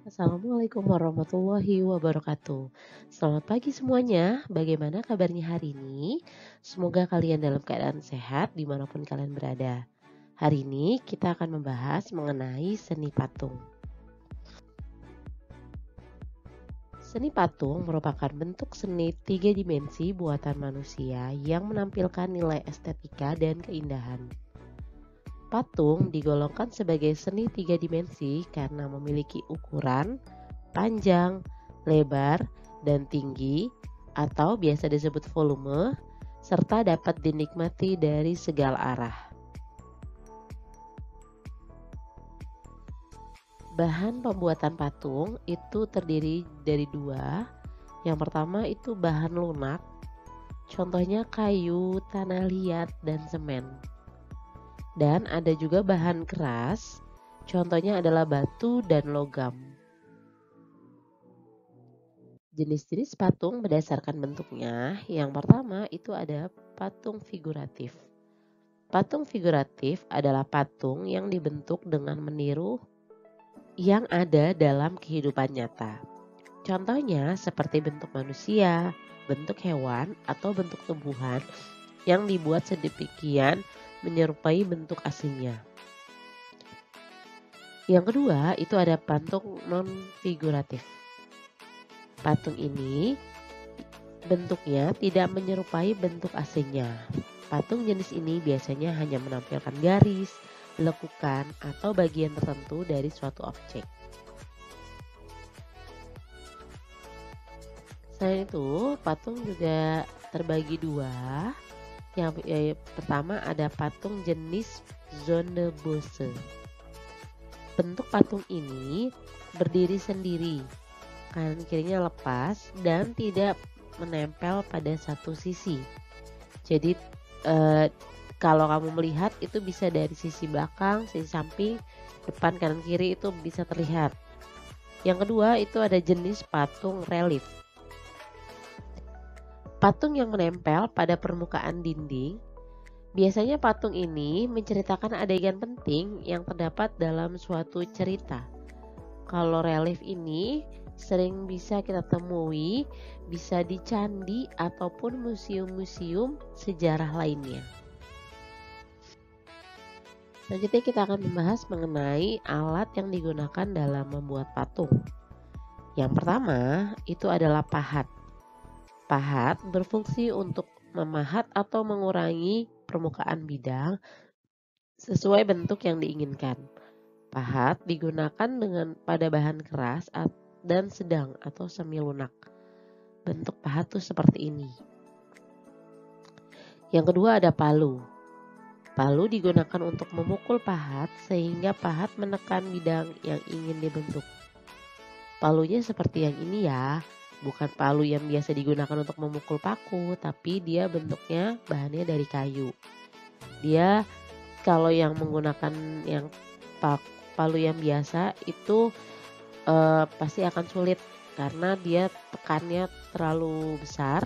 Assalamualaikum warahmatullahi wabarakatuh. Selamat pagi semuanya. Bagaimana kabarnya hari ini? Semoga kalian dalam keadaan sehat dimanapun kalian berada. Hari ini kita akan membahas mengenai seni patung. Seni patung merupakan bentuk seni tiga dimensi buatan manusia yang menampilkan nilai estetika dan keindahan. Patung digolongkan sebagai seni tiga dimensi karena memiliki ukuran, panjang, lebar, dan tinggi, atau biasa disebut volume, serta dapat dinikmati dari segala arah. Bahan pembuatan patung itu terdiri dari dua. Yang pertama itu bahan lunak, contohnya kayu, tanah liat, dan semen. Dan ada juga bahan keras, contohnya adalah batu dan logam. Jenis-jenis patung berdasarkan bentuknya. Yang pertama itu ada patung figuratif. Patung figuratif adalah patung yang dibentuk dengan meniru yang ada dalam kehidupan nyata. Contohnya seperti bentuk manusia, bentuk hewan, atau bentuk tumbuhan yang dibuat sedemikian menyerupai bentuk aslinya. Yang kedua itu ada patung non-figuratif. Patung ini bentuknya tidak menyerupai bentuk aslinya. Patung jenis ini biasanya hanya menampilkan garis, lekukan, atau bagian tertentu dari suatu objek. Selain itu, patung juga terbagi dua. Yang pertama ada patung jenis Zonnebose. Bentuk patung ini berdiri sendiri, kanan kirinya lepas dan tidak menempel pada satu sisi. Jadi kalau kamu melihat itu bisa dari sisi belakang, sisi samping, depan, kanan, kiri itu bisa terlihat. Yang kedua itu ada jenis patung relief. Patung yang menempel pada permukaan dinding. Biasanya patung ini menceritakan adegan penting yang terdapat dalam suatu cerita. Kalau relief ini sering bisa kita temui bisa di candi ataupun museum-museum sejarah lainnya. Selanjutnya kita akan membahas mengenai alat yang digunakan dalam membuat patung. Yang pertama itu adalah pahat. Pahat berfungsi untuk memahat atau mengurangi permukaan bidang sesuai bentuk yang diinginkan. Pahat digunakan pada bahan keras dan sedang atau semi lunak. Bentuk pahat tuh seperti ini. Yang kedua ada palu. Palu digunakan untuk memukul pahat sehingga pahat menekan bidang yang ingin dibentuk. Palunya seperti yang ini ya, bukan palu yang biasa digunakan untuk memukul paku, tapi dia bentuknya bahannya dari kayu. Dia kalau yang menggunakan yang palu yang biasa itu pasti akan sulit karena dia tekannya terlalu besar.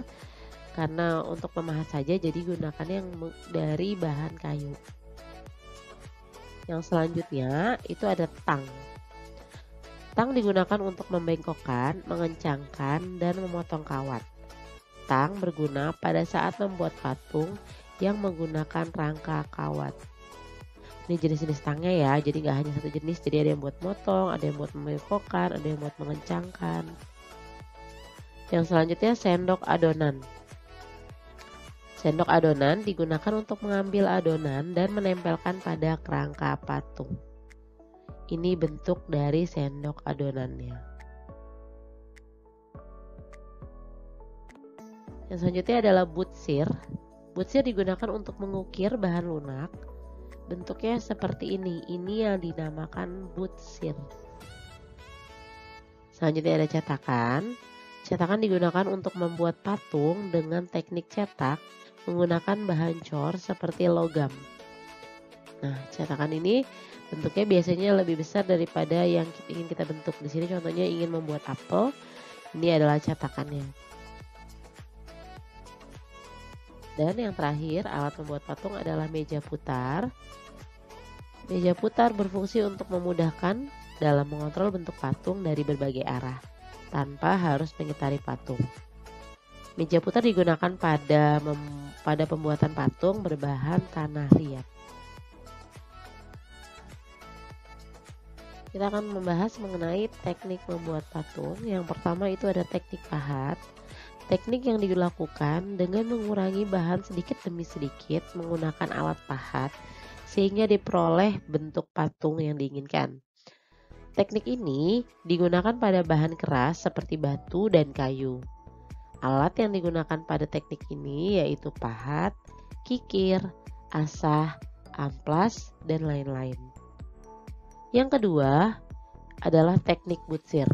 Karena untuk memahat saja jadi gunakan yang dari bahan kayu. Yang selanjutnya itu ada tang. Tang digunakan untuk membengkokkan, mengencangkan, dan memotong kawat. Tang berguna pada saat membuat patung yang menggunakan rangka kawat. Ini jenis-jenis tangnya ya, jadi nggak hanya satu jenis. Jadi ada yang buat motong, ada yang buat membengkokkan, ada yang buat mengencangkan. Yang selanjutnya sendok adonan. Sendok adonan digunakan untuk mengambil adonan dan menempelkan pada kerangka patung. Ini bentuk dari sendok adonannya. Yang selanjutnya adalah butsir. Butsir digunakan untuk mengukir bahan lunak. Bentuknya seperti ini. Ini yang dinamakan butsir. Selanjutnya ada cetakan. Cetakan digunakan untuk membuat patung dengan teknik cetak menggunakan bahan cor seperti logam. Nah, cetakan ini bentuknya biasanya lebih besar daripada yang ingin kita bentuk. Di sini contohnya ingin membuat apel, ini adalah cetakannya. Dan yang terakhir, alat membuat patung adalah meja putar. Meja putar berfungsi untuk memudahkan dalam mengontrol bentuk patung dari berbagai arah, tanpa harus mengitari patung. Meja putar digunakan pada pembuatan patung berbahan tanah liat. Kita akan membahas mengenai teknik membuat patung. Yang pertama itu ada teknik pahat. Teknik yang dilakukan dengan mengurangi bahan sedikit demi sedikit menggunakan alat pahat sehingga diperoleh bentuk patung yang diinginkan. Teknik ini digunakan pada bahan keras seperti batu dan kayu. Alat yang digunakan pada teknik ini yaitu pahat, kikir, asah, amplas, dan lain-lain. Yang kedua adalah teknik butsir.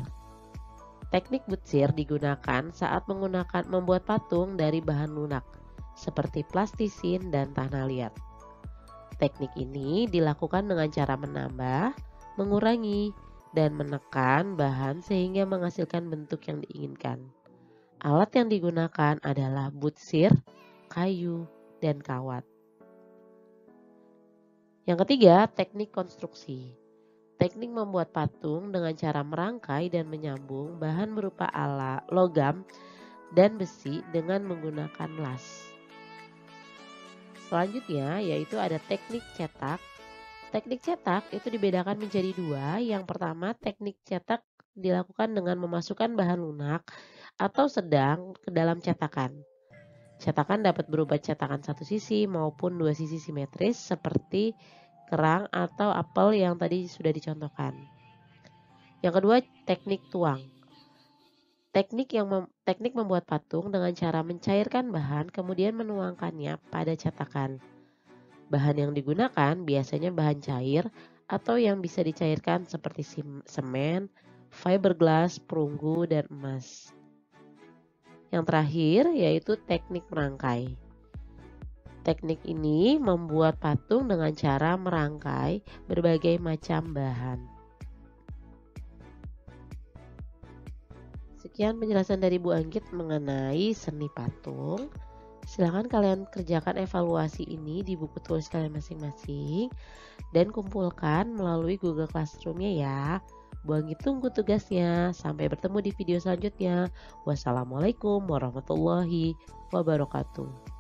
Teknik butsir digunakan saat membuat patung dari bahan lunak seperti plastisin dan tanah liat. Teknik ini dilakukan dengan cara menambah, mengurangi, dan menekan bahan sehingga menghasilkan bentuk yang diinginkan. Alat yang digunakan adalah butsir, kayu, dan kawat. Yang ketiga, teknik konstruksi. Teknik membuat patung dengan cara merangkai dan menyambung bahan berupa logam dan besi dengan menggunakan las. Selanjutnya yaitu ada teknik cetak. Teknik cetak itu dibedakan menjadi dua. Yang pertama, teknik cetak dilakukan dengan memasukkan bahan lunak atau sedang ke dalam cetakan. Cetakan dapat berupa cetakan satu sisi maupun dua sisi simetris seperti kerang atau apel yang tadi sudah dicontohkan. Yang kedua, teknik tuang. Teknik membuat patung dengan cara mencairkan bahan kemudian menuangkannya pada cetakan. Bahan yang digunakan biasanya bahan cair atau yang bisa dicairkan seperti semen, fiberglass, perunggu, dan emas. Yang terakhir yaitu teknik merangkai. Teknik ini membuat patung dengan cara merangkai berbagai macam bahan. Sekian penjelasan dari Bu Anggit mengenai seni patung. Silahkan kalian kerjakan evaluasi ini di buku tulis kalian masing-masing dan kumpulkan melalui Google Classroom-nya ya. Bu Anggit tunggu tugasnya. Sampai bertemu di video selanjutnya. Wassalamualaikum warahmatullahi wabarakatuh.